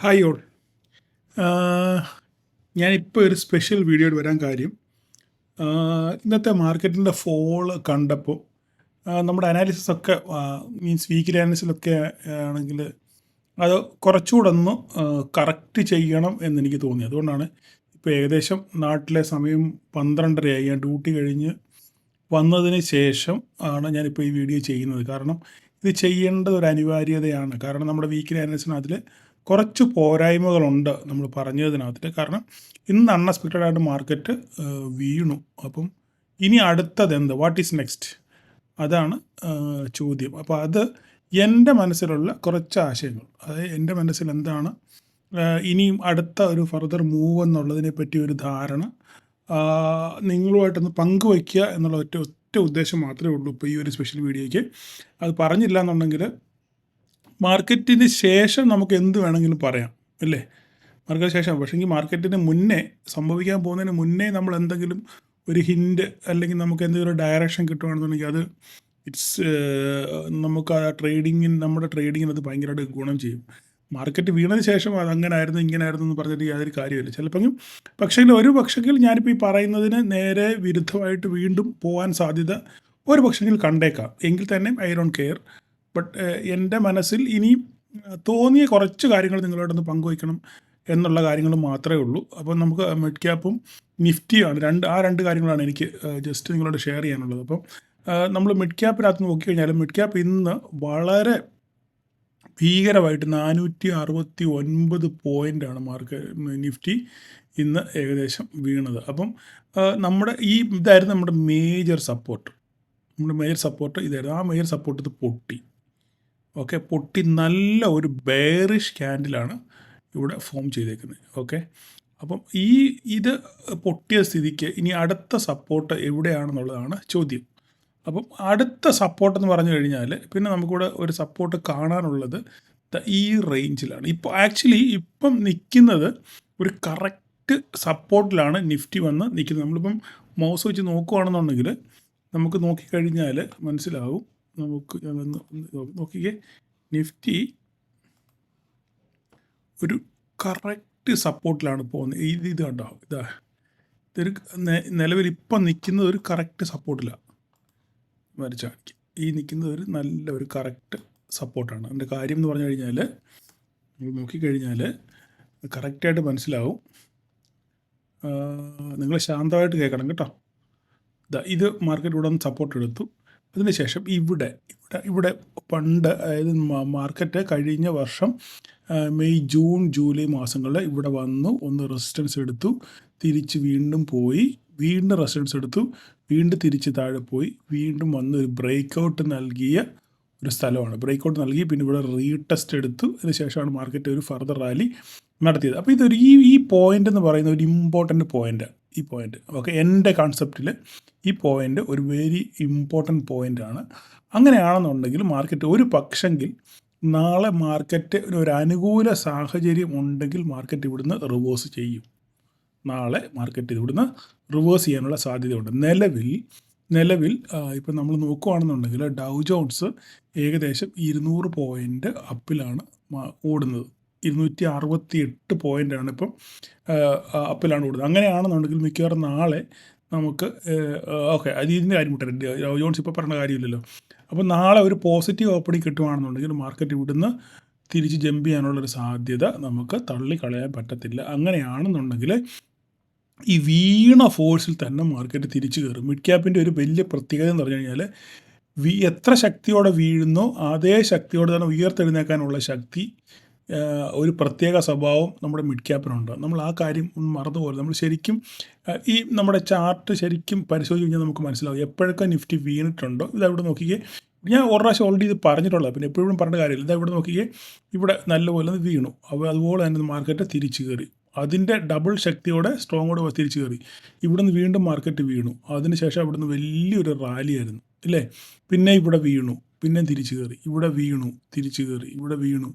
Hi all. ഞാനിപ്പോൾ ഒരു special വീഡിയോയിൽ വരാൻ കാര്യം, ഇന്നത്തെ മാർക്കറ്റിൻ്റെ ഫോൾ കണ്ടപ്പോൾ നമ്മുടെ അനാലിസിസൊക്കെ മീൻസ് വീക്കിലി അനാലിസിലൊക്കെ ആണെങ്കിൽ അത് കുറച്ചുകൂടെ ഒന്ന് കറക്റ്റ് ചെയ്യണം എന്നെനിക്ക് തോന്നി. അതുകൊണ്ടാണ് ഇപ്പോൾ ഏകദേശം നാട്ടിലെ സമയം 12:30 ഞാൻ ഡ്യൂട്ടി കഴിഞ്ഞ് വന്നതിന് ശേഷം ആണ് ഞാനിപ്പോൾ ഈ വീഡിയോ ചെയ്യുന്നത്. കാരണം ഇത് ചെയ്യേണ്ട ഒരു അനിവാര്യതയാണ്. കാരണം നമ്മുടെ വീക്കിലി അനാലിസിനതിൽ കുറച്ച് പോരായ്മകളുണ്ട് നമ്മൾ പറഞ്ഞതിനകത്ത്. കാരണം ഇന്ന് അൺഎക്സ്പെക്റ്റഡായിട്ട് മാർക്കറ്റ് വീണു. അപ്പം ഇനി അടുത്തത് വാട്ട് ഈസ് നെക്സ്റ്റ്, അതാണ് ചോദ്യം. അപ്പോൾ അത് എൻ്റെ മനസ്സിലുള്ള കുറച്ച് ആശയങ്ങൾ, അതായത് എൻ്റെ മനസ്സിൽ എന്താണ് ഇനിയും അടുത്ത ഒരു ഫർദർ മൂവ് എന്നുള്ളതിനെ പറ്റി ഒരു ധാരണ നിങ്ങളുമായിട്ടൊന്ന് പങ്കുവയ്ക്കുക എന്നുള്ള ഒറ്റ ഉദ്ദേശം മാത്രമേ ഉള്ളൂ ഇപ്പോൾ ഈ ഒരു സ്പെഷ്യൽ വീഡിയോയ്ക്ക്. അത് പറഞ്ഞില്ല എന്നുണ്ടെങ്കിൽ മാർക്കറ്റിന് ശേഷം നമുക്ക് എന്ത് വേണമെങ്കിലും പറയാം, അല്ലേ? മാർക്കറ്റിന് ശേഷം, പക്ഷേങ്കിൽ മാർക്കറ്റിന് മുന്നേ, സംഭവിക്കാൻ പോകുന്നതിന് മുന്നേ നമ്മൾ എന്തെങ്കിലും ഒരു ഹിൻറ്റ് അല്ലെങ്കിൽ നമുക്ക് എന്തെങ്കിലും ഒരു ഡയറക്ഷൻ കിട്ടുകയാണെന്നുണ്ടെങ്കിൽ അത് നമുക്ക് ആ നമ്മുടെ ട്രേഡിങ്ങിന് അത് ഭയങ്കരമായിട്ട് ഗുണം ചെയ്യും. മാർക്കറ്റ് വീണതിന് ശേഷം അത് അങ്ങനായിരുന്നു ഇങ്ങനായിരുന്നു എന്ന് പറഞ്ഞിട്ട് യാതൊരു കാര്യമില്ല. ഒരു പക്ഷെങ്കിൽ ഞാനിപ്പോൾ ഈ പറയുന്നതിന് നേരെ വിരുദ്ധമായിട്ട് വീണ്ടും പോകാൻ സാധ്യത ഒരു പക്ഷെങ്കിൽ കണ്ടേക്കാം. എങ്കിൽ തന്നെ ഐ ഡോണ്ട് കെയർ. ബട്ട് എൻ്റെ മനസ്സിൽ ഇനിയും തോന്നിയ കുറച്ച് കാര്യങ്ങൾ നിങ്ങളോടൊന്ന് പങ്കുവയ്ക്കണം എന്നുള്ള കാര്യങ്ങൾ മാത്രമേ ഉള്ളൂ. അപ്പം നമുക്ക് മിഡ് ക്യാപ്പും നിഫ്റ്റിയാണ് രണ്ട് കാര്യങ്ങളാണ് എനിക്ക് ജസ്റ്റ് നിങ്ങളോട് ഷെയർ ചെയ്യാനുള്ളത്. അപ്പം നമ്മൾ മിഡ് ക്യാപ്പിനകത്ത് നോക്കിക്കഴിഞ്ഞാൽ മിഡ് ക്യാപ്പ് ഇന്ന് വളരെ ഭീകരമായിട്ട് 469 പോയിൻ്റാണ് നിഫ്റ്റി ഇന്ന് ഏകദേശം വീണത്. അപ്പം ഇതായിരുന്നു നമ്മുടെ മേജർ സപ്പോർട്ട്. ഇതായിരുന്നു. ആ മേജർ സപ്പോർട്ട് ഇത് പൊട്ടി. പൊട്ടി നല്ല ഒരു ബെയറിഷ് ക്യാൻഡിലാണ് ഇവിടെ ഫോം ചെയ്തേക്കുന്നത്. അപ്പം ഇത് പൊട്ടിയ സ്ഥിതിക്ക് ഇനി അടുത്ത സപ്പോർട്ട് എവിടെയാണെന്നുള്ളതാണ് ചോദ്യം. അപ്പം അടുത്ത സപ്പോർട്ടെന്ന് പറഞ്ഞു കഴിഞ്ഞാൽ പിന്നെ നമുക്കിവിടെ ഒരു സപ്പോർട്ട് കാണാനുള്ളത് ഈ റേഞ്ചിലാണ്. ഇപ്പം നിൽക്കുന്നത് ഒരു കറക്റ്റ് സപ്പോർട്ടിലാണ് നിഫ്റ്റി വന്ന് നിൽക്കുന്നത്. നമ്മളിപ്പം മൗസ് വെച്ച് നോക്കുകയാണെന്നുണ്ടെങ്കിൽ നമുക്ക് നോക്കിക്കഴിഞ്ഞാൽ മനസ്സിലാവും. നമുക്ക് നോക്കിക്കേ, നിഫ്റ്റി ഒരു കറക്റ്റ് സപ്പോർട്ടിലാണ് പോകുന്നത്. ഇത് കണ്ടോ, ഇതൊരു നിലവിൽ ഇപ്പം നിൽക്കുന്നത് ഒരു കറക്റ്റ് സപ്പോർട്ടിലാണ്. വരച്ചാൽ ഈ നിൽക്കുന്നത് ഒരു നല്ല ഒരു കറക്റ്റ് സപ്പോർട്ടാണ്. അതിൻ്റെ കാര്യം എന്ന് പറഞ്ഞു കഴിഞ്ഞാൽ നോക്കിക്കഴിഞ്ഞാൽ കറക്റ്റായിട്ട് മനസ്സിലാവും. നിങ്ങൾ ശാന്തമായിട്ട് കേൾക്കണം കേട്ടോ. ഇത് മാർക്കറ്റ് ഇവിടെ നിന്ന് സപ്പോർട്ട് എടുത്തു. അതിനുശേഷം ഇവിടെ പണ്ട്, അതായത് മാർക്കറ്റ് കഴിഞ്ഞ വർഷം മെയ് ജൂൺ ജൂലൈ മാസങ്ങളിൽ ഇവിടെ വന്നു, ഒന്ന് റെസിസ്റ്റൻസ് എടുത്തു, തിരിച്ച് വീണ്ടും പോയി, വീണ്ടും റെസിസ്റ്റൻസ് എടുത്തു, വീണ്ടും തിരിച്ച് താഴെ പോയി, വീണ്ടും വന്ന് ഒരു ബ്രേക്കൗട്ട് നൽകിയ ഒരു സ്ഥലമാണ്. ബ്രേക്കൗട്ട് നൽകി പിന്നെ ഇവിടെ റീടെസ്റ്റ് എടുത്തു. അതിനുശേഷമാണ് മാർക്കറ്റ് ഒരു ഫർദർ റാലി നടത്തിയത്. അപ്പോൾ ഇതൊരു ഈ പോയിൻ്റ് എന്ന് പറയുന്ന ഒരു ഇമ്പോർട്ടൻ്റ് പോയിൻ്റ്. ഈ പോയിൻ്റ് എൻ്റെ കോൺസെപ്റ്റിൽ ഈ പോയിൻ്റ് ഒരു വെരി ഇമ്പോർട്ടൻ്റ് പോയിൻ്റാണ്. അങ്ങനെയാണെന്നുണ്ടെങ്കിൽ മാർക്കറ്റ് ഒരു പക്ഷെങ്കിൽ നാളെ മാർക്കറ്റ് ഒരു അനുകൂല സാഹചര്യം ഉണ്ടെങ്കിൽ മാർക്കറ്റ് ഇവിടുന്ന് റിവേഴ്സ് ചെയ്യും. നാളെ മാർക്കറ്റ് ഇവിടുന്ന് റിവേഴ്സ് ചെയ്യാനുള്ള സാധ്യതയുണ്ട്. നിലവിൽ ഇപ്പം നമ്മൾ നോക്കുകയാണെന്നുണ്ടെങ്കിൽ ഡൗ ജോൺസ് ഏകദേശം 200 പോയിൻ്റ് അപ്പിലാണ് ഓടുന്നത്. 268 പോയിൻ്റാണ് ഇപ്പം അപ്പിലാണ് ഓടുന്നത്. അങ്ങനെയാണെന്നുണ്ടെങ്കിൽ മിക്കവാറും നാളെ നമുക്ക് ഇതിൻ്റെ കാര്യം വിട്ടേ, ഡൗ ജോൺസ് ഇപ്പോൾ പറഞ്ഞ കാര്യമില്ലല്ലോ. അപ്പോൾ നാളെ ഒരു പോസിറ്റീവ് ഓപ്പണിംഗ് കിട്ടുകയാണെന്നുണ്ടെങ്കിൽ മാർക്കറ്റ് ഇവിടുന്ന് തിരിച്ച് ജമ്പ് ചെയ്യാനുള്ളൊരു സാധ്യത നമുക്ക് തള്ളിക്കളയാൻ പറ്റത്തില്ല. അങ്ങനെയാണെന്നുണ്ടെങ്കിൽ ഈ വീണ ഫോഴ്സിൽ തന്നെ മാർക്കറ്റ് തിരിച്ചു കയറും. മിഡ് ക്യാപ്പിൻ്റെ ഒരു വലിയ പ്രത്യേകത എന്ന് പറഞ്ഞു കഴിഞ്ഞാൽ എത്ര ശക്തിയോടെ വീഴുന്നോ അതേ ശക്തിയോടെ തന്നെ ഉയർത്തെഴുന്നേക്കാനുള്ള ശക്തി, ഒരു പ്രത്യേക സ്വഭാവം നമ്മുടെ മിഡ് ക്യാപ്പിനുണ്ട്. നമ്മൾ ആ കാര്യം മറന്നുപോലെ നമ്മൾ ശരിക്കും നമ്മുടെ ചാർട്ട് ശരിക്കും പരിശോധിച്ച് കഴിഞ്ഞാൽ നമുക്ക് മനസ്സിലാവും എപ്പോഴൊക്കെ നിഫ്റ്റി വീണിട്ടുണ്ടോ. ഇതവിടെ നോക്കിക്കേ, ഞാൻ ഒരു പ്രാവശ്യം ഓൾറെഡി ഇത് പറഞ്ഞിട്ടുള്ളത്, പിന്നെ എപ്പോഴും പറഞ്ഞ കാര്യമില്ല. ഇതവിടെ നോക്കിക്കേ, ഇവിടെ നല്ലപോലെ വീണു. അപ്പോൾ അതുപോലെ തന്നെ മാർക്കറ്റ് തിരിച്ചു കയറി, അതിൻ്റെ ഡബിൾ ശക്തിയോടെ സ്ട്രോങ്ങോടെ തിരിച്ചു കയറി. ഇവിടുന്ന് വീണ്ടും മാർക്കറ്റ് വീണു. അതിനുശേഷം ഇവിടുന്ന് വലിയൊരു റാലിയായിരുന്നു, ഇല്ലേ? പിന്നെ ഇവിടെ വീണു, പിന്നെ തിരിച്ചു കയറി, ഇവിടെ വീണു, തിരിച്ചു കയറി, ഇവിടെ വീണു,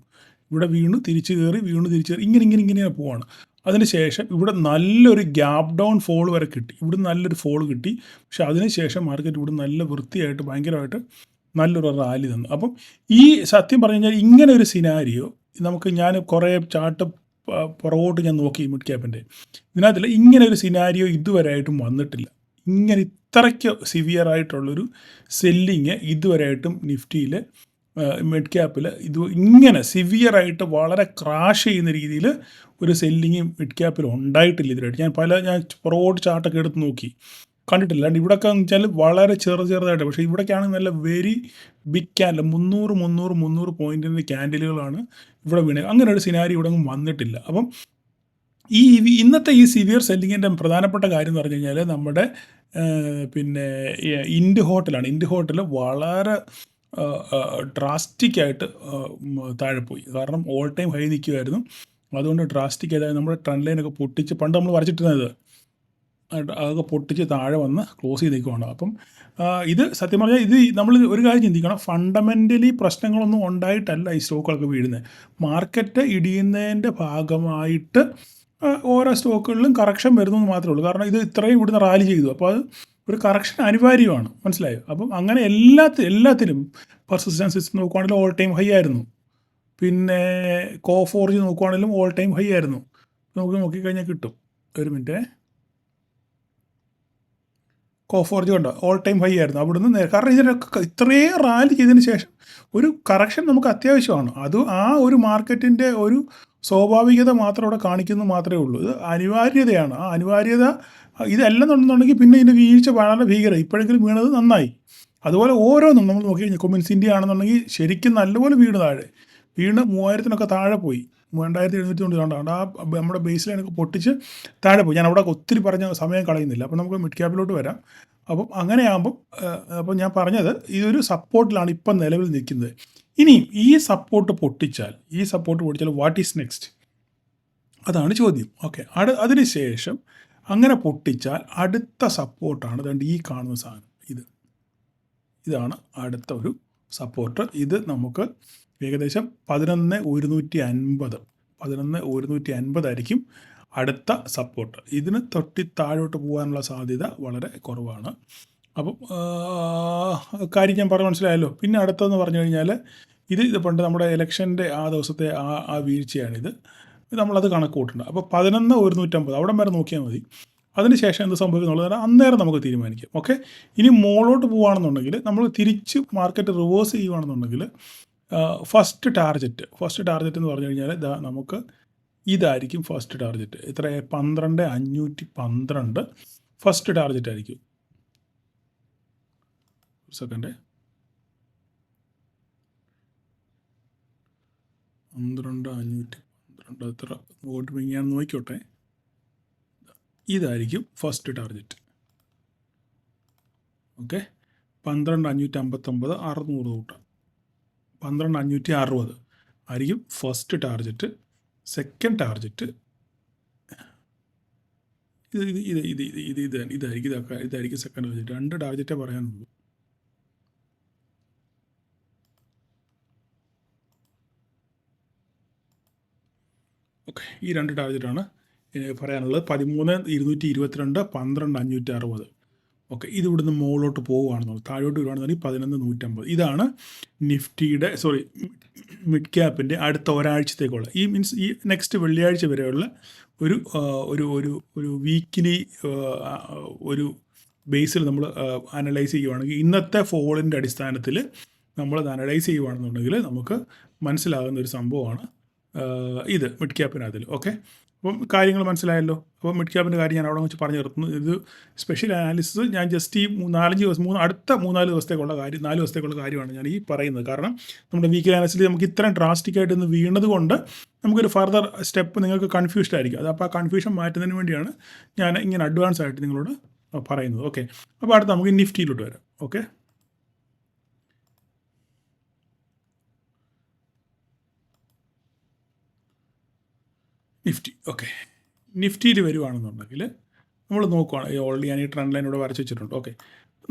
തിരിച്ചു കയറി, തിരിച്ചു കയറി, ഇങ്ങനെ പോവാണ്. അതിനുശേഷം ഇവിടെ നല്ലൊരു ഗ്യാപ്പ് ഡൗൺ ഫോൾ വരെ കിട്ടി. ഇവിടെ നല്ലൊരു ഫോൾ കിട്ടി. പക്ഷെ അതിനുശേഷം മാർക്കറ്റ് ഇവിടെ നല്ല വൃത്തിയായിട്ട് ഭയങ്കരമായിട്ട് നല്ലൊരു റാലി തന്നു. അപ്പം ഈ സത്യം പറഞ്ഞു കഴിഞ്ഞാൽ ഇങ്ങനെ ഒരു സിനാരിയോ ഞാൻ കുറേ ചാർട്ട് പുറകോട്ട് ഞാൻ നോക്കി മിഡ് ക്യാപ്പിൻ്റെ, ഇതിനകത്തിൽ ഇങ്ങനെ ഒരു സിനാരിയോ ഇതുവരെയായിട്ടും വന്നിട്ടില്ല. ഇങ്ങനെ ഇത്രയ്ക്ക് സിവിയർ ആയിട്ടുള്ളൊരു സെല്ലിങ് ഇതുവരെയായിട്ടും നിഫ്റ്റിയിൽ മിഡ് ക്യാപ്പിൽ ഇങ്ങനെ സിവിയറായിട്ട് വളരെ ക്രാഷ് ചെയ്യുന്ന രീതിയിൽ ഒരു സെല്ലിങ് മിഡ് ക്യാപ്പിൽ ഉണ്ടായിട്ടില്ല ഇതുവരെയായിട്ട്. ഞാൻ പുറകോട്ട് ചാർട്ടൊക്കെ എടുത്ത് നോക്കി, കണ്ടിട്ടില്ല. അല്ലാണ്ട് ഇവിടെയൊക്കെ എന്ന് വെച്ചാൽ വളരെ ചെറുതായിട്ട്, പക്ഷേ ഇവിടേക്കാണെങ്കിൽ നല്ല വെരി ബിഗ് ക്യാൻഡിൽ 300 പോയിൻറ്റിൻ്റെ ക്യാൻഡിലുകളാണ് ഇവിടെ വീണത്. അങ്ങനെ ഒരു സിനാരി ഇവിടെ ഒന്നും വന്നിട്ടില്ല. അപ്പം ഇന്നത്തെ ഈ സിവിയർ സെല്ലിങ്ങിൻ്റെ പ്രധാനപ്പെട്ട കാര്യം എന്ന് പറഞ്ഞു കഴിഞ്ഞാൽ നമ്മുടെ പിന്നെ ഇൻഡ് ഹോട്ടലാണ്. ഇൻഡ് ഹോട്ടൽ വളരെ ഡ്രാസ്റ്റിക്കായിട്ട് താഴെ പോയി. കാരണം ഓൾ ടൈം ഹൈ നിൽക്കുമായിരുന്നു. അതുകൊണ്ട് ഡ്രാസ്റ്റിക് ആയത് നമ്മുടെ ട്രെൻഡ് ലൈനൊക്കെ പൊട്ടിച്ച്, പണ്ട് നമ്മൾ വരച്ചിട്ടിരുന്നത് അതൊക്കെ പൊട്ടിച്ച് താഴെ വന്ന് ക്ലോസ് ചെയ്ത് നിൽക്കുകയാണ്. അപ്പം ഇത് സത്യം പറഞ്ഞാൽ ഇത് നമ്മൾ ഒരു കാര്യം ചിന്തിക്കണം, ഫണ്ടമെൻ്റലി പ്രശ്നങ്ങളൊന്നും ഉണ്ടായിട്ടല്ല ഈ സ്റ്റോക്കുകളൊക്കെ വീഴുന്നത്. മാർക്കറ്റ് ഇടിയുന്നതിൻ്റെ ഭാഗമായിട്ട് ഓരോ സ്റ്റോക്കുകളിലും കറക്ഷൻ വരുന്നത് മാത്രമേ ഉള്ളൂ. കാരണം ഇത് ഇത്രയും ഇവിടുന്ന് റാലി ചെയ്തു, അപ്പോൾ അത് ഒരു കറക്ഷൻ അനിവാര്യമാണ്, മനസ്സിലായോ? അപ്പം അങ്ങനെ എല്ലാത്തിലും പെർസിസ്റ്റൻസ് നോക്കുവാണെങ്കിലും ഓൾ ടൈം ഹൈ ആയിരുന്നു. പിന്നെ കോഫോർജ് നോക്കുവാണെങ്കിലും ഓൾ ടൈം ഹൈ ആയിരുന്നു. നമുക്ക് നോക്കിക്കഴിഞ്ഞാൽ കിട്ടും. ഒരു മിനിറ്റ്, കോഫോർജ് കണ്ടോ, ഓൾ ടൈം ഹൈ ആയിരുന്നു. അവിടുന്ന് കാരണം ഇതിനൊക്കെ ഇത്രയും റാലി ചെയ്തതിന് ശേഷം ഒരു കറക്ഷൻ നമുക്ക് അത്യാവശ്യമാണ്. അത് ആ ഒരു മാർക്കറ്റിൻ്റെ ഒരു സ്വാഭാവികത മാത്രം അവിടെ കാണിക്കുന്നത് മാത്രമേ ഉള്ളൂ. ഇത് അനിവാര്യതയാണ്. ആ അനിവാര്യത ഇതല്ലെന്നുണ്ടെന്നുണ്ടെങ്കിൽ പിന്നെ ഇതിൻ്റെ വീഴ്ച വളരെ ഭീകരം. ഇപ്പോഴെങ്കിലും വീണത് നന്നായി. അതുപോലെ ഓരോന്നും നമ്മൾ നോക്കി കഴിഞ്ഞാൽ കൊമിൻസ് ഇന്ത്യ ആണെന്നുണ്ടെങ്കിൽ ശരിക്കും നല്ലപോലെ വീണ് 3000-നൊക്കെ താഴെ പോയി. 2790 ആ നമ്മുടെ ബേസ് ലൈനൊക്കെ പൊട്ടിച്ച് താഴെ പോയി. ഞാൻ അവിടെ ഒത്തിരി പറഞ്ഞ സമയം കളയുന്നില്ല. അപ്പോൾ നമുക്ക് മിഡ് ക്യാപ്പിലോട്ട് വരാം. അപ്പം അങ്ങനെയാകുമ്പം അപ്പം ഞാൻ പറഞ്ഞത് ഇതൊരു സപ്പോർട്ടിലാണ് ഇപ്പം നിലവിൽ നിൽക്കുന്നത്. ഇനിയും ഈ സപ്പോർട്ട് പൊട്ടിച്ചാൽ വാട്ട് ഈസ് നെക്സ്റ്റ്, അതാണ് ചോദ്യം. ഓക്കെ, അതിന് ശേഷം അങ്ങനെ പൊട്ടിച്ചാൽ അടുത്ത സപ്പോർട്ടാണ് അതുകൊണ്ട് ഈ കാണുന്ന സാധനം. ഇതാണ് അടുത്ത ഒരു സപ്പോർട്ട്. ഇത് നമുക്ക് ഏകദേശം 11,150 ആയിരിക്കും അടുത്ത സപ്പോർട്ട്. ഇതിന് തൊട്ടി താഴോട്ട് പോകാനുള്ള സാധ്യത വളരെ കുറവാണ്. അപ്പം കാര്യം ഞാൻ പറഞ്ഞ് മനസ്സിലായല്ലോ. പിന്നെ അടുത്തതെന്ന് പറഞ്ഞു കഴിഞ്ഞാൽ ഇത് പണ്ട് നമ്മുടെ ഇലക്ഷൻ്റെ ആ ദിവസത്തെ ആ വീഴ്ചയാണിത്. നമ്മളത് കണക്ക് കൂട്ടണ്ട. അപ്പോൾ 11,150 അവിടം വരെ നോക്കിയാൽ മതി. അതിനുശേഷം എന്ത് സംഭവിക്കുന്നുള്ളത് അന്നേരം നമുക്ക് തീരുമാനിക്കാം. ഓക്കെ, ഇനി മുകളിലോട്ട് പോവുകയാണെന്നുണ്ടെങ്കിൽ നമ്മൾ തിരിച്ച് മാർക്കറ്റ് റിവേഴ്സ് ചെയ്യുകയാണെന്നുണ്ടെങ്കിൽ ഫസ്റ്റ് ടാർഗറ്റ് എന്ന് പറഞ്ഞു കഴിഞ്ഞാൽ നമുക്ക് ഇതായിരിക്കും ഫസ്റ്റ് ടാർഗറ്റ്. എത്ര? 12,512 ഫസ്റ്റ് ടാർഗറ്റ് ആയിരിക്കും. സെക്കൻഡ്, 12,512 എത്ര നോട്ട് ഞാൻ നോക്കിക്കോട്ടെ. ഇതായിരിക്കും ഫസ്റ്റ് ടാർഗറ്റ്. ഓക്കെ, 12,559 600 കൂട്ടാം, 12,560 ആയിരിക്കും ഫസ്റ്റ് ടാർഗറ്റ്. സെക്കൻഡ് ടാർഗറ്റ് ഇതായിരിക്കും സെക്കൻഡ് ടാർഗറ്റ്. 2 ടാർഗറ്റേ പറയാനുള്ളൂ. ഓക്കെ, ഈ 2 ടാർഗറ്റാണ് പറയാനുള്ളത്. 13,222, 12,560. ഓക്കെ, ഇത് ഇവിടുന്ന് മുകളിലോട്ട് പോവുകയാണെന്നുള്ളത്. താഴോട്ട് വരുവാണെന്നുണ്ടെങ്കിൽ 11,150. ഇതാണ് നിഫ്റ്റിയുടെ മിഡ് ക്യാപ്പിൻ്റെ അടുത്ത ഒരാഴ്ചത്തേക്കുള്ള ഈ നെക്സ്റ്റ് വെള്ളിയാഴ്ച വരെയുള്ള ഒരു ഒരു ഒരു ഒരു വീക്കിലി ഒരു ബേസിൽ നമ്മൾ അനലൈസ് ചെയ്യുവാണെങ്കിൽ ഇന്നത്തെ ഫോളിൻ്റെ അടിസ്ഥാനത്തിൽ നമ്മളത് അനലൈസ് ചെയ്യുവാണെന്നുണ്ടെങ്കിൽ നമുക്ക് മനസ്സിലാകുന്ന ഒരു സംഭവമാണ് ഇത് മിഡ് ക്യാപ്പിനകത്തിൽ. ഓക്കെ, അപ്പം കാര്യങ്ങൾ മനസ്സിലായല്ലോ. അപ്പോൾ മിഡ് ക്യാപ്പിൻ്റെ കാര്യം ഞാൻ അവിടെ വെച്ച് പറഞ്ഞു നിർത്തുന്നു. ഇത് സ്പെഷ്യൽ അനാലിസിസ് ഞാൻ ജസ്റ്റ് ഈ 4 ദിവസം അടുത്ത 4 ദിവസത്തേക്കുള്ള കാര്യമാണ് ഞാൻ ഈ പറയുന്നത്. കാരണം നമ്മുടെ വീക്കിലി അനാലിസിസിൽ നമുക്ക് ഇത്രയും ഡ്രാസ്റ്റിക്കായിട്ട് ഇന്ന് വീണത് കൊണ്ട് നമുക്കൊരു ഫർദർ സ്റ്റെപ്പ് നിങ്ങൾക്ക് കൺഫ്യൂസ്ഡ് ആയിരിക്കും. അത് അപ്പോൾ ആ കൺഫ്യൂഷൻ മാറ്റുന്നതിന് വേണ്ടിയാണ് ഞാൻ ഇങ്ങനെ അഡ്വാൻസ് ആയിട്ട് നിങ്ങളോട് പറയുന്നത്. ഓക്കെ, അപ്പോൾ അടുത്ത് നമുക്ക് നിഫ്റ്റിയിലോട്ട് വരാം. ഓക്കെ, നിഫ്റ്റിയിൽ വരുവാണെന്നുണ്ടെങ്കിൽ നമ്മൾ നോക്കുകയാണ്, ഓൾറെഡി ഞാൻ ഈ ട്രെൻഡ് ലൈൻ ഇവിടെ വരച്ച് വെച്ചിട്ടുണ്ട്. ഓക്കെ,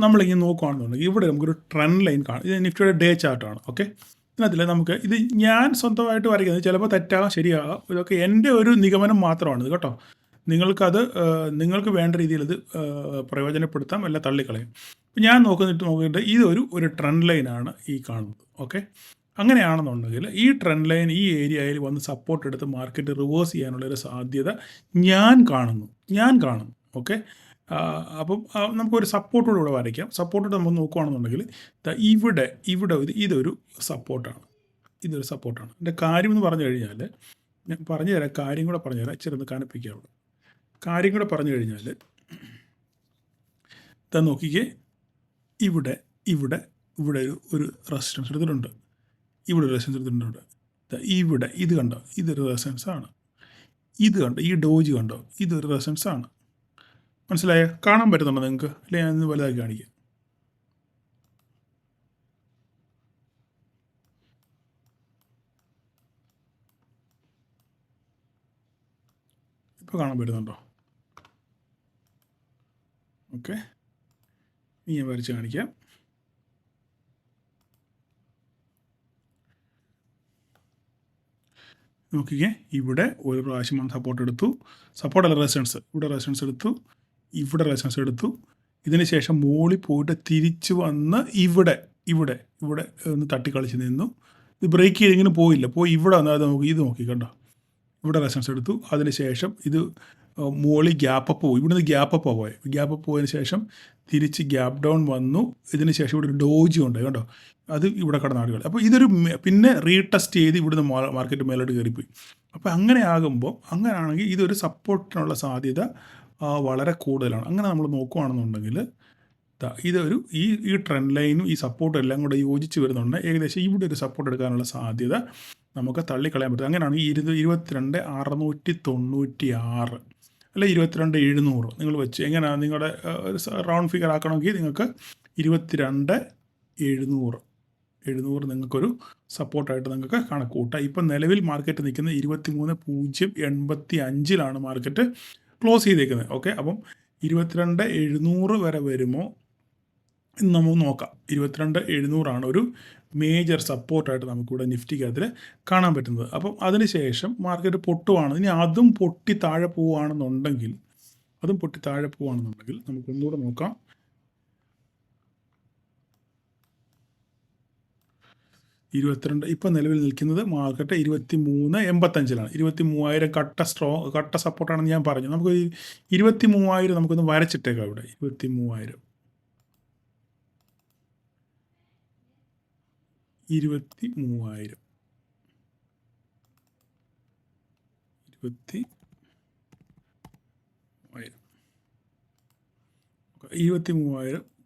നമ്മളിങ്ങനെ നോക്കുകയാണെന്നുണ്ടെങ്കിൽ ഇവിടെ നമുക്കൊരു ട്രെൻഡ് ലൈൻ കാണാം. ഇത് നിഫ്റ്റിയുടെ ഡേ ചാർട്ടാണ്. ഓക്കെ, ഇതിനകത്തില്ല നമുക്ക് ഇത് ഞാൻ സ്വന്തമായിട്ട് വരയ്ക്കുന്നത്, ചിലപ്പോൾ തെറ്റാകാം ശരിയാകാം. ഇതൊക്കെ എൻ്റെ ഒരു നിഗമനം മാത്രമാണിത് കേട്ടോ. നിങ്ങൾക്ക് വേണ്ട രീതിയിൽ ഇത് പ്രയോജനപ്പെടുത്താം, അല്ല തള്ളിക്കളയും. അപ്പോൾ ഞാൻ നോക്കിയിട്ട് ഇതൊരു ട്രെൻഡ് ലൈനാണ് ഈ കാണുന്നത്. ഓക്കെ, അങ്ങനെയാണെന്നുണ്ടെങ്കിൽ ഈ ട്രെൻഡ് ലൈൻ ഈ ഏരിയയിൽ വന്ന് സപ്പോർട്ട് എടുത്ത് മാർക്കറ്റ് റിവേഴ്സ് ചെയ്യാനുള്ളൊരു സാധ്യത ഞാൻ കാണുന്നു. ഓക്കെ, അപ്പം നമുക്കൊരു സപ്പോർട്ടോട് ഇവിടെ വരയ്ക്കാം. സപ്പോർട്ടോട് നമ്മൾ നോക്കുകയാണെന്നുണ്ടെങ്കിൽ ഇതൊരു സപ്പോർട്ടാണ്. എൻ്റെ കാര്യം എന്ന് പറഞ്ഞു കഴിഞ്ഞാൽ ഞാൻ പറഞ്ഞു തരാം, കാര്യം കൂടെ പറഞ്ഞു തരാം, ചെറുത് കാണിപ്പിക്കാം. അവിടെ കാര്യം കൂടെ പറഞ്ഞു കഴിഞ്ഞാൽ നോക്കിക്കേ, ഇവിടെ ഒരു റെസിസ്റ്റൻസ് എടുത്തിട്ടുണ്ട്, ഇവിടെ ഒരു റെസിസ്റ്റൻസ് എടുത്തിട്ടുണ്ട്. ഇത് കണ്ടോ, ഇതൊരു റെസിസ്റ്റൻസ് ആണ്. ഇത് കണ്ടോ, ഈ ഡോജ് കണ്ടോ, ഇതൊരു റെസിസ്റ്റൻസ് ആണ്. മനസ്സിലായോ? കാണാൻ പറ്റുന്നുണ്ടോ നിങ്ങൾക്ക്? അല്ലെങ്കിൽ ഞാൻ ഇന്ന് വലുതാക്കി കാണിക്കാം. ഇപ്പോൾ കാണാൻ പറ്റുന്നുണ്ടോ? ഓക്കെ, ഇനി ഞാൻ വരച്ച് കാണിക്കാം. നോക്കിക്കേ, ഇവിടെ ഒരു പ്രാവശ്യം സപ്പോർട്ട് എടുത്തു, സപ്പോർട്ടല്ല റെസിസ്റ്റൻസ്, ഇവിടെ റെസിസ്റ്റൻസ് എടുത്തു, ഇവിടെ റെസിസ്റ്റൻസ് എടുത്തു. ഇതിന് ശേഷം മോളിൽ പോയിട്ട് തിരിച്ച് വന്ന് ഇവിടെ ഒന്ന് തട്ടിക്കളിച്ച് നിന്നു. ഇത് ബ്രേക്ക് ചെയ്തെങ്കിലും പോയി ഇവിടെ വന്നാൽ ഇത് നോക്കി കണ്ടോ, ഇവിടെ റെസിസ്റ്റൻസ് എടുത്തു. അതിന് ശേഷം ഇത് മോളിൽ ഗ്യാപ്പപ്പ് പോയി, ഇവിടുന്ന് ഗ്യാപ്പപ്പ് പോയതിന് ശേഷം തിരിച്ച് ഗ്യാപ്പ് ഡൗൺ വന്നു. ഇതിന് ശേഷം ഇവിടെ ഒരു ഡോജ് ഉണ്ട് കണ്ടോ, അത് ഇവിടെ കിടന്ന ആളുകൾ. അപ്പോൾ ഇതൊരു പിന്നെ റീടെസ്റ്റ് ചെയ്ത് ഇവിടുന്ന് മാർക്കറ്റ് മേലോട്ട് കയറിപ്പോയി. അപ്പോൾ അങ്ങനെയാണെങ്കിൽ ഇതൊരു സപ്പോർട്ടിനുള്ള സാധ്യത വളരെ കൂടുതലാണ്. അങ്ങനെ നമ്മൾ നോക്കുകയാണെന്നുണ്ടെങ്കിൽ ഇതൊരു ഈ ട്രെൻഡ് ലൈനും ഈ സപ്പോർട്ടും എല്ലാം കൂടെ യോജിച്ച് വരുന്നുണ്ട്. ഏകദേശം ഇവിടെ ഒരു സപ്പോർട്ട് എടുക്കാനുള്ള സാധ്യത നമുക്ക് തള്ളിക്കളയാൻ പറ്റും. അങ്ങനെയാണെങ്കിൽ 22,696 അല്ല 22,700 നിങ്ങൾ വെച്ച് എങ്ങനെയാണ് നിങ്ങളുടെ റൗണ്ട് ഫിഗർ ആക്കണമെങ്കിൽ നിങ്ങൾക്ക് 22,700 നിങ്ങൾക്കൊരു സപ്പോർട്ടായിട്ട് നിങ്ങൾക്ക് കണക്ക് കൂട്ടാം. ഇപ്പം നിലവിൽ മാർക്കറ്റ് നിൽക്കുന്നത് 23,085 മാർക്കറ്റ് ക്ലോസ് ചെയ്തേക്കുന്നത്. ഓക്കെ, അപ്പം 22,700 വരെ വരുമോ എന്ന് നമുക്ക് നോക്കാം. 22,700 ഒരു മേജർ സപ്പോർട്ടായിട്ട് നമുക്കിവിടെ നിഫ്റ്റിക്കകത്തിൽ കാണാൻ പറ്റുന്നത്. അപ്പം അതിന് ശേഷം മാർക്കറ്റ് പൊട്ടുവാണ്, ഇനി അതും പൊട്ടി താഴെ പോവുകയാണെന്നുണ്ടെങ്കിൽ നമുക്കൊന്നുകൂടെ നോക്കാം. ഇപ്പം നിലവിൽ നിൽക്കുന്നത് മാർക്കറ്റ് 23,085 23,000 കട്ട സപ്പോർട്ടാണെന്ന് ഞാൻ പറഞ്ഞു. നമുക്ക് 23,000 നമുക്കൊന്ന് വരച്ചിട്ടേക്കാം. ഇവിടെ 23,000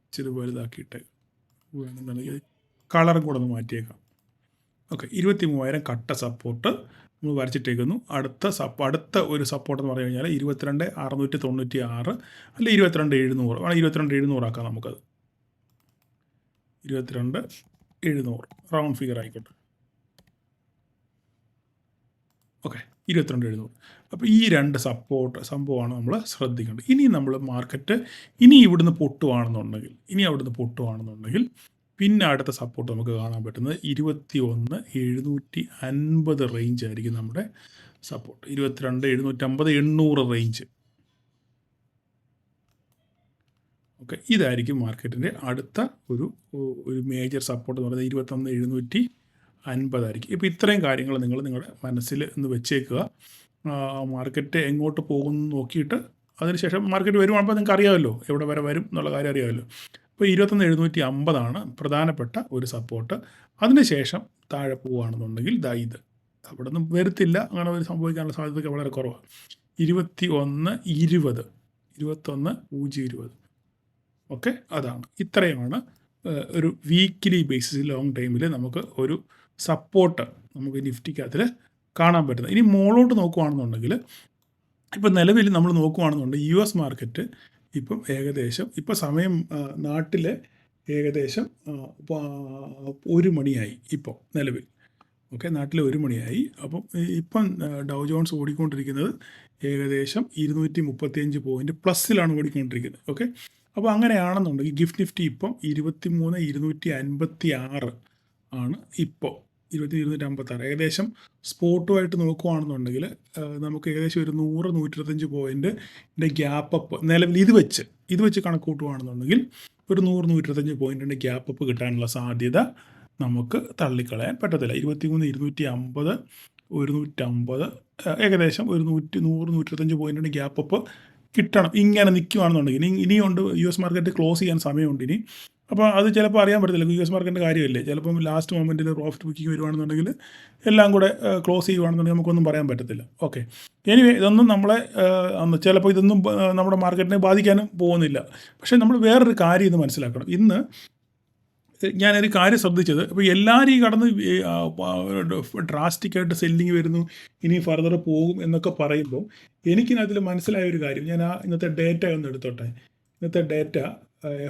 ഇച്ചിരി വലുതാക്കിയിട്ട് വേണമെന്നുണ്ടെങ്കിൽ കളറും കൂടെ ഒന്ന് മാറ്റിയേക്കാം. ഓക്കെ, 23,000 കട്ട സപ്പോർട്ട് നമ്മൾ വരച്ചിട്ടേക്കുന്നു. അടുത്ത ഒരു സപ്പോർട്ട് എന്ന് പറഞ്ഞു കഴിഞ്ഞാൽ 22,696 അല്ല 22,700 വേണം. 22,700 ആക്കാം നമുക്കത്. 22,700 റൗണ്ട് ഫിഗർ ആയിക്കോട്ടെ. ഓക്കെ, 22,700. അപ്പോൾ ഈ രണ്ട് സംഭവമാണ് നമ്മൾ ശ്രദ്ധിക്കേണ്ടത്. ഇനി നമ്മൾ മാർക്കറ്റ് ഇവിടുന്ന് പൊട്ടുവാണെന്നുണ്ടെങ്കിൽ പിന്നെ അടുത്ത സപ്പോർട്ട് നമുക്ക് കാണാൻ പറ്റുന്നത് 21,750 റേഞ്ച് ആയിരിക്കും നമ്മുടെ സപ്പോർട്ട്. 22,750 800 റേഞ്ച്. ഓക്കെ, ഇതായിരിക്കും മാർക്കറ്റിൻ്റെ അടുത്ത ഒരു മേജർ സപ്പോർട്ട് എന്ന് പറയുന്നത് 21,750 ആയിരിക്കും. ഇപ്പോൾ ഇത്രയും കാര്യങ്ങൾ നിങ്ങൾ നിങ്ങളുടെ മനസ്സിൽ ഒന്ന് വെച്ചേക്കുക. മാർക്കറ്റ് എങ്ങോട്ട് പോകുമെന്ന് നോക്കിയിട്ട് അതിനുശേഷം മാർക്കറ്റ് വരുവാണെങ്കിൽ നിങ്ങൾക്ക് അറിയാമല്ലോ എവിടെ വരെ വരും എന്നുള്ള കാര്യം അറിയാമല്ലോ. ഇപ്പോൾ 21,750 പ്രധാനപ്പെട്ട ഒരു സപ്പോർട്ട്. അതിനുശേഷം താഴെ പോവുകയാണെന്നുണ്ടെങ്കിൽ ഇത് അവിടെ ഒന്നും വരത്തില്ല, അങ്ങനെ ഒരു സംഭവിക്കാനുള്ള സാധ്യതയൊക്കെ വളരെ കുറവാണ്. 21,020 ഓക്കെ, അതാണ്. ഇത്രയുമാണ് ഒരു വീക്കിലി ബേസിസിൽ ലോങ് ടൈമിൽ നമുക്ക് ഒരു സപ്പോർട്ട് നമുക്ക് നിഫ്റ്റിക്കകത്തിൽ കാണാൻ പറ്റുന്നത്. ഇനി മുകളിലോട്ട് നോക്കുകയാണെന്നുണ്ടെങ്കിൽ ഇപ്പം നിലവിൽ നമ്മൾ നോക്കുകയാണെന്നുണ്ടെങ്കിൽ US മാർക്കറ്റ് ഇപ്പം ഏകദേശം ഇപ്പം സമയം നാട്ടിൽ ഏകദേശം 1 മണിയായി ഇപ്പോൾ നിലവിൽ. ഓക്കെ, നാട്ടിൽ 1 മണിയായി. അപ്പം ഇപ്പം ഡൗ ജോൺസ് ഓടിക്കൊണ്ടിരിക്കുന്നത് ഏകദേശം 235 പോയിൻറ്റ് പ്ലസ്സിലാണ് ഓടിക്കൊണ്ടിരിക്കുന്നത്. ഓക്കെ, അപ്പോൾ അങ്ങനെയാണെന്നുണ്ടെങ്കിൽ ഗിഫ്റ്റ് നിഫ്റ്റി ഇപ്പം 23,256 ആണ് ഇപ്പോൾ. 23,256 ഏകദേശം സ്പോട്ടുമായിട്ട് നോക്കുകയാണെന്നുണ്ടെങ്കിൽ നമുക്ക് ഏകദേശം ഒരു 100-125 പോയിൻറ്റിൻ്റെ ഗ്യാപ്പ് അപ്പ് നിലവിൽ ഇത് വെച്ച് കണക്ക് കൂട്ടുകയാണെന്നുണ്ടെങ്കിൽ ഒരു 100-125 പോയിൻറ്റിൻ്റെ ഗ്യാപ്പ് അപ്പ് കിട്ടാനുള്ള സാധ്യത നമുക്ക് തള്ളിക്കളയാൻ പറ്റത്തില്ല. 23,250, 150, ഏകദേശം ഒരു 100-125 പോയിൻറ്റിന് ഗ്യാപ്പ് അപ്പ് കിട്ടണം. ഇങ്ങനെ നിൽക്കുകയാണെന്നുണ്ടെങ്കിൽ ഇനിയുണ്ട് US മാർക്കറ്റ് ക്ലോസ് ചെയ്യാൻ സമയമുണ്ട് ഇനി. അപ്പോൾ അത് ചിലപ്പോൾ അറിയാൻ പറ്റത്തില്ല. US മാർക്കറ്റിൻ്റെ കാര്യമല്ലേ, ചിലപ്പം ലാസ്റ്റ് മൊമെൻറ്റിൽ പ്രോഫിറ്റ് ബുക്കിംഗ് വരുവാണെന്നുണ്ടെങ്കിൽ എല്ലാം കൂടെ ക്ലോസ് ചെയ്യുവാണെന്നുണ്ടെങ്കിൽ നമുക്കൊന്നും പറയാൻ പറ്റത്തില്ല. ഓക്കെ, എനിവേ ഇതൊന്നും നമ്മളെ ചിലപ്പോൾ ഇതൊന്നും നമ്മുടെ മാർക്കറ്റിനെ ബാധിക്കാനും പോകുന്നില്ല. പക്ഷേ നമ്മൾ വേറൊരു കാര്യം ഇത് മനസ്സിലാക്കണം. ഇന്ന് ഞാനൊരു കാര്യം ശ്രദ്ധിച്ചത്, ഇപ്പോൾ എല്ലാവരും ഈ കടന്ന് ഡ്രാസ്റ്റിക്കായിട്ട് സെല്ലിങ് വരുന്നു, ഇനി ഫർദർ പോകും എന്നൊക്കെ പറയുമ്പോൾ എനിക്കിനതിൽ മനസ്സിലായ ഒരു കാര്യം, ഞാൻ ഇന്നത്തെ ഡേറ്റ ഒന്ന് എടുത്തോട്ടെ. ഇന്നത്തെ ഡേറ്റ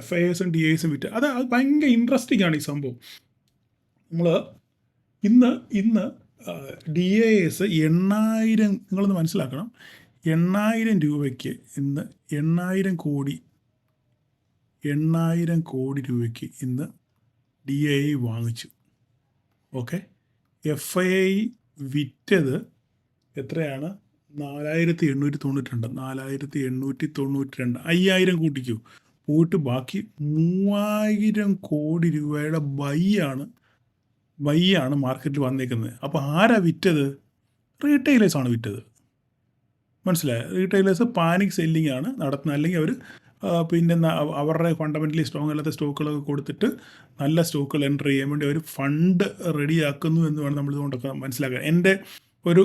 FISും DISും വിറ്റ് അത് ഭയങ്കര ഇൻട്രസ്റ്റിംഗ് ആണ് ഈ സംഭവം. നമ്മൾ ഇന്ന് DIS 8,000, നിങ്ങളൊന്ന് മനസ്സിലാക്കണം, 8,000 രൂപയ്ക്ക് ഇന്ന് 8,000 കോടി രൂപയ്ക്ക് ഇന്ന് DII വാങ്ങിച്ചു. ഓക്കെ, FII വിറ്റത് എത്രയാണ്? 4,892. 4,892. 5,000 കൂട്ടിക്കൂ, പോയിട്ട് ബാക്കി 3,000 കോടി രൂപയുടെ ബൈ ആണ് മാർക്കറ്റിൽ വന്നേക്കുന്നത്. അപ്പോൾ ആരാ വിറ്റത്? റീറ്റെയിലേഴ്സാണ് വിറ്റത്. മനസ്സിലായോ? റീറ്റെയിലേഴ്സ് പാനിക് സെല്ലിംഗ് ആണ് നടത്തുന്നത്. അല്ലെങ്കിൽ അവർ പിന്നെ അവരുടെ ഫണ്ടമെൻ്റലി സ്ട്രോങ് അല്ലാത്ത സ്റ്റോക്കുകളൊക്കെ കൊടുത്തിട്ട് നല്ല സ്റ്റോക്കുകൾ എൻ്റർ ചെയ്യാൻ വേണ്ടി അവർ ഫണ്ട് റെഡിയാക്കുന്നു എന്ന് വേണം നമ്മൾ ഇതുകൊണ്ടൊക്കെ മനസ്സിലാക്കാൻ. എൻ്റെ ഒരു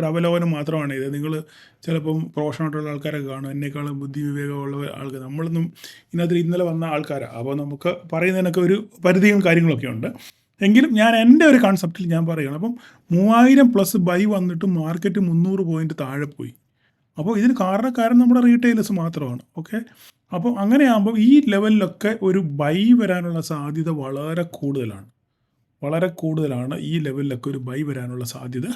അവലോകനം മാത്രമാണ് ഇത്. നിങ്ങൾ ചിലപ്പം പ്രൊഫഷണലായിട്ടുള്ള ആൾക്കാരൊക്കെ കാണും, എന്നെക്കാളും ബുദ്ധി വിവേകമുള്ള ആൾക്കാർ. നമ്മളൊന്നും ഇതിനകത്ത് ഇന്നലെ വന്ന ആൾക്കാരാണ്. അപ്പോൾ നമുക്ക് പറയുന്നതിനൊക്കെ ഒരു പരിധിയും കാര്യങ്ങളൊക്കെ ഉണ്ട്. എങ്കിലും ഞാൻ എൻ്റെ ഒരു കൺസെപ്റ്റിൽ ഞാൻ പറയുകയാണ്. അപ്പം 3,000+ ബൈ വന്നിട്ട് മാർക്കറ്റ് 300 പോയിൻറ്റ് താഴെ പോയി. അപ്പോൾ ഇതിന് കാരണക്കാരൻ നമ്മുടെ റീറ്റെയിലേഴ്സ് മാത്രമാണ്. ഓക്കെ, അപ്പോൾ അങ്ങനെയാകുമ്പോൾ ഈ ലെവലിലൊക്കെ ഒരു ബൈ വരാനുള്ള സാധ്യത വളരെ കൂടുതലാണ്. ഈ ലെവലിലൊക്കെ ഒരു ബൈ വരാനുള്ള സാധ്യത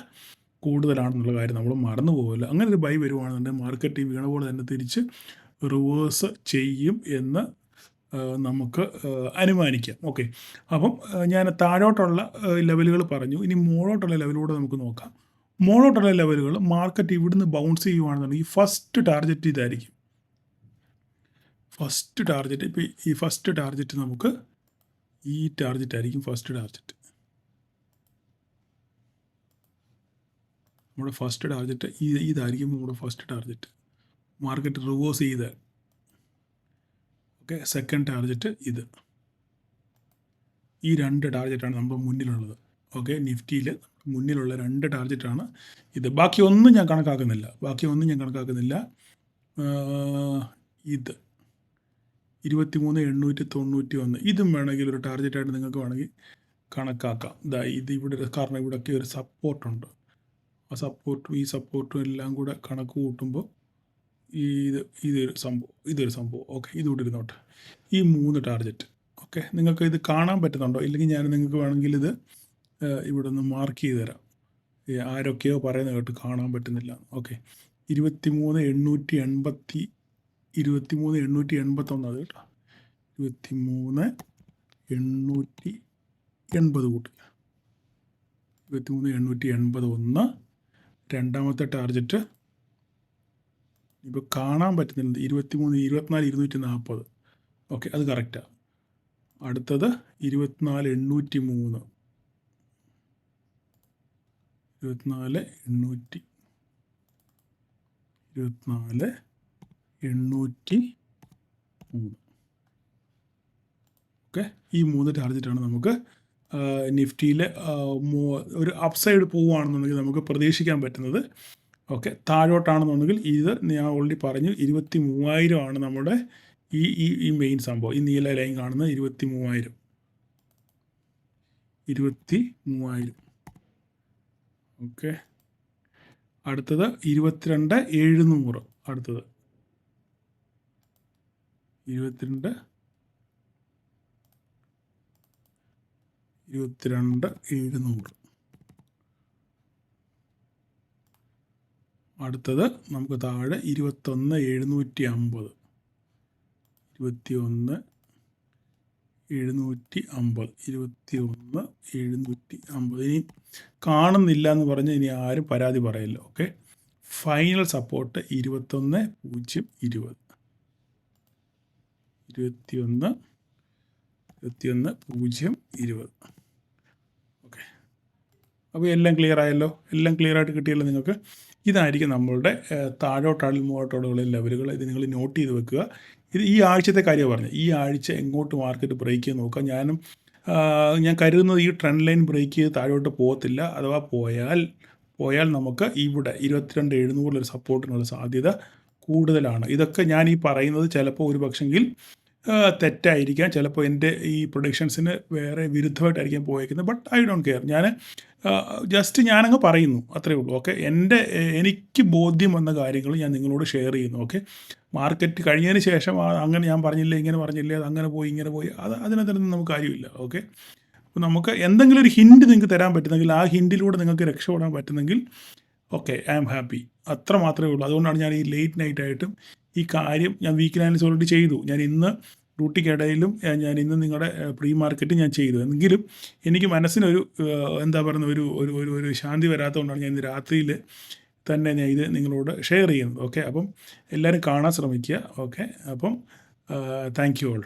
കൂടുതലാണെന്നുള്ള കാര്യം നമ്മൾ മറന്നു പോകില്ല. അങ്ങനെ ഒരു ബൈ വരുവാണെന്നുണ്ടെങ്കിൽ മാർക്കറ്റ് ഈ വീണ പോലെ തന്നെ തിരിച്ച് റിവേഴ്സ് ചെയ്യും എന്ന് നമുക്ക് അനുമാനിക്കാം. ഓക്കെ, അപ്പം ഞാൻ താഴോട്ടുള്ള ലെവലുകൾ പറഞ്ഞു. ഇനി മുകളിലോട്ടുള്ള ലെവലിലൂടെ നമുക്ക് നോക്കാം. മുകളിലോട്ടുള്ള ലെവലുകൾ മാർക്കറ്റ് ഇവിടുന്ന് ബൗൺസ് ചെയ്യുവാണെന്നുണ്ടെങ്കിൽ ഫസ്റ്റ് ടാർഗറ്റ് ഇതായിരിക്കും. ഇപ്പോൾ ഈ ഫസ്റ്റ് ടാർഗറ്റ് നമുക്ക് ഈ ടാർഗറ്റ് ആയിരിക്കും ഫസ്റ്റ് ടാർഗറ്റ്. നമ്മുടെ ഫസ്റ്റ് ടാർഗറ്റ് ഇതായിരിക്കും നമ്മുടെ ഫസ്റ്റ് ടാർഗറ്റ്. മാർക്കറ്റ് റിവേഴ്സ് ചെയ്ത് ഓക്കെ, സെക്കൻഡ് ടാർഗറ്റ് ഇത്. ഈ 2 ടാർഗറ്റാണ് നമ്മുടെ മുന്നിലുള്ളത്. ഓക്കെ, നിഫ്റ്റിയിൽ മുന്നിലുള്ള 2 ടാർഗറ്റാണ് ഇത്. ബാക്കി ഒന്നും ഞാൻ കണക്കാക്കുന്നില്ല. ഇത് 23,891. ഇതും വേണമെങ്കിൽ ഒരു ടാർഗറ്റായിട്ട് നിങ്ങൾക്ക് വേണമെങ്കിൽ കണക്കാക്കാം. ഇത് ഇവിടെ, കാരണം ഇവിടെയൊക്കെ ഒരു സപ്പോർട്ടുണ്ട്. ആ ഈ സപ്പോർട്ടും എല്ലാം കൂടെ കണക്ക് കൂട്ടുമ്പോൾ ഇതൊരു സംഭവം. ഓക്കെ, ഇതുകൂടി ഇരുന്നോട്ടെ. ഈ 3 ടാർഗറ്റ്. ഓക്കെ, നിങ്ങൾക്ക് ഇത് കാണാൻ പറ്റുന്നുണ്ടോ? ഇല്ലെങ്കിൽ ഞാൻ നിങ്ങൾക്ക് വേണമെങ്കിൽ ഇത് ഇവിടെ നിന്ന് മാർക്ക് ചെയ്ത് തരാം. ആരൊക്കെയോ പറയുന്നത് കേട്ട് കാണാൻ പറ്റുന്നില്ല. ഓക്കെ, 23,881 അത് കേട്ടോ. 23,880 കൂട്ടില്ല. 23,881. രണ്ടാമത്തെ ടാർഗറ്റ് ഇപ്പോൾ കാണാൻ പറ്റുന്നില്ല. 24,240. ഓക്കെ, അത് കറക്റ്റാണ്. അടുത്തത് 24,803. 24,803. ഓക്കെ, ഈ 3 ടാർഗറ്റാണ് നമുക്ക് നിഫ്റ്റിയിൽ ഒരു അപ്സൈഡ് പോവുകയാണെന്നുണ്ടെങ്കിൽ നമുക്ക് പ്രതീക്ഷിക്കാൻ പറ്റുന്നത്. ഓക്കെ, താഴോട്ടാണെന്നുണ്ടെങ്കിൽ ഇത് ഞാൻ ഓൾറെഡി പറഞ്ഞു 23,000 ആണ് നമ്മുടെ ഈ മെയിൻ സംഭവം. ഈ നീല ലൈൻ കാണുന്നത് 23,000. ഓക്കെ, അടുത്തത് 22,700. അടുത്തത് 22,700. അടുത്തത് നമുക്ക് താഴെ 21,750. 21,750. ഇനി കാണുന്നില്ല എന്ന് പറഞ്ഞ് ഇനി ആരും പരാതി പറയില്ല. Okay, final support 21,020. 21,020. ഓക്കെ, അപ്പോൾ എല്ലാം ക്ലിയർ ആയല്ലോ, എല്ലാം ക്ലിയർ ആയിട്ട് കിട്ടിയല്ലോ നിങ്ങൾക്ക്. ഇതായിരിക്കും നമ്മളുടെ താഴോട്ടാണെങ്കിൽ മുകളിലോട്ടുള്ള ലെവലുകൾ. ഇത് നിങ്ങൾ നോട്ട് ചെയ്ത് വെക്കുക. ഇത് ഈ ആഴ്ചത്തെ കാര്യമാണ് പറഞ്ഞത്. ഈ ആഴ്ച എങ്ങോട്ട് മാർക്കറ്റ് ബ്രേക്ക് ചെയ്ത് നോക്കാം. ഞാൻ കരുതുന്നത് ഈ ട്രെൻഡ് ലൈൻ ബ്രേക്ക് ചെയ്ത് താഴോട്ട് പോകത്തില്ല. അഥവാ പോയാൽ നമുക്ക് ഇവിടെ 22,700 സപ്പോർട്ടിനുള്ള സാധ്യത കൂടുതലാണ്. ഇതൊക്കെ ഞാൻ ഈ പറയുന്നത് ചിലപ്പോൾ ഒരു പക്ഷെങ്കിൽ തെറ്റായിരിക്കാം, ചിലപ്പോൾ എൻ്റെ ഈ പ്രൊഡിക്ഷൻസിന് വേറെ വിരുദ്ധമായിട്ടായിരിക്കാം പോയേക്കുന്നത്. But I don't care. Just ഞാനങ്ങ് പറയുന്നു, അത്രയേ ഉള്ളൂ. ഓക്കെ, എനിക്ക് ബോധ്യം വന്ന കാര്യങ്ങൾ ഞാൻ നിങ്ങളോട് ഷെയർ ചെയ്യുന്നു. ഓക്കെ, മാർക്കറ്റ് കഴിഞ്ഞതിന് ശേഷം അങ്ങനെ ഞാൻ പറഞ്ഞില്ലേ, ഇങ്ങനെ പറഞ്ഞില്ലേ, അത് അങ്ങനെ പോയി ഇങ്ങനെ പോയി, അതിനകത്തൊന്നും നമുക്ക് കാര്യമില്ല. ഓക്കെ, അപ്പോൾ നമുക്ക് എന്തെങ്കിലും ഒരു ഹിൻഡ് നിങ്ങൾക്ക് തരാൻ പറ്റുന്നെങ്കിൽ, ആ ഹിൻഡിലൂടെ നിങ്ങൾക്ക് രക്ഷപ്പെടാൻ പറ്റുന്നെങ്കിൽ ഓക്കെ, ഐ ആം ഹാപ്പി. അത്ര മാത്രമേ ഉള്ളൂ. അതുകൊണ്ടാണ് ഞാൻ ഈ ലേറ്റ് നൈറ്റായിട്ടും ഈ കാര്യം ഞാൻ വീക്കിലി അനാലിസിസ് ഓൾറെഡി ചെയ്തു. ഞാൻ ഇന്ന് ഡ്യൂട്ടിക്കിടയിലും ഞാൻ ഇന്ന് നിങ്ങളുടെ പ്രീ മാർക്കറ്റ് ഞാൻ ചെയ്തു. എങ്കിലും എനിക്ക് മനസ്സിനൊരു എന്താ പറയുന്ന ഒരു ശാന്തി വരാത്തതുകൊണ്ടാണ് ഞാൻ ഇന്ന് രാത്രിയിൽ തന്നെ ഞാൻ ഇത് നിങ്ങളോട് ഷെയർ ചെയ്യുന്നത്. ഓക്കെ, അപ്പം എല്ലാവരും കാണാൻ ശ്രമിക്കുക. ഓക്കെ, അപ്പം താങ്ക് യു ഓൾ.